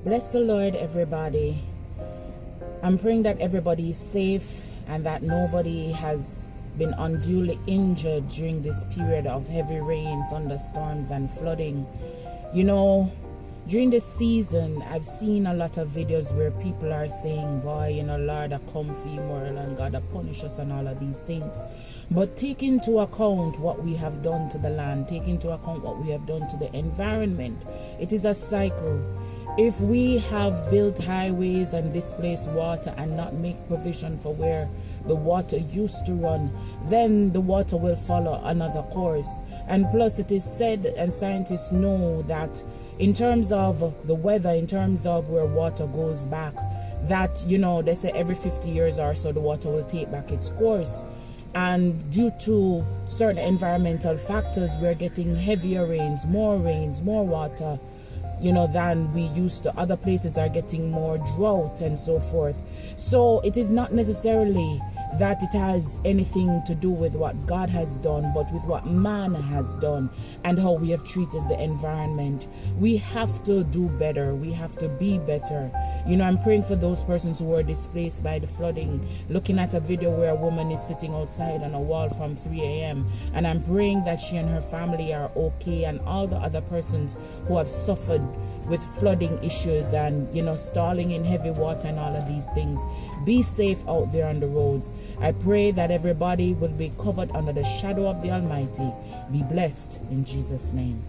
Bless the Lord, everybody. I'm praying that everybody is safe and that nobody has been unduly injured during this period of heavy rain, thunderstorms, and flooding. You know, during this season, I've seen a lot of videos where people are saying, boy, you know, Lord, I come for immoral and God, I punish us and all of these things. But take into account what we have done to the land. Take into account what we have done to the environment. It is a cycle. If we have built highways and displaced water and not make provision for where the water used to run, then the water will follow another course. And plus, it is said, and scientists know, that in terms of the weather, in terms of where water goes back, that, you know, they say every 50 years or so the water will take back its course. And due to certain environmental factors, we're getting heavier rains, more water, you know, than we used to. Other places are getting more drought and so forth. So it is not necessarily that it has anything to do with what God has done, but with what man has done and how we have treated the environment. We have to do better. We have to be better. You know, I'm praying for those persons who were displaced by the flooding. Looking at a video where a woman is sitting outside on a wall from 3 a.m. and I'm praying that she and her family are okay, and all the other persons who have suffered with flooding issues and, you know, stalling in heavy water and all of these things. Be safe out there on the roads. I pray that everybody will be covered under the shadow of the Almighty. Be blessed in Jesus' name.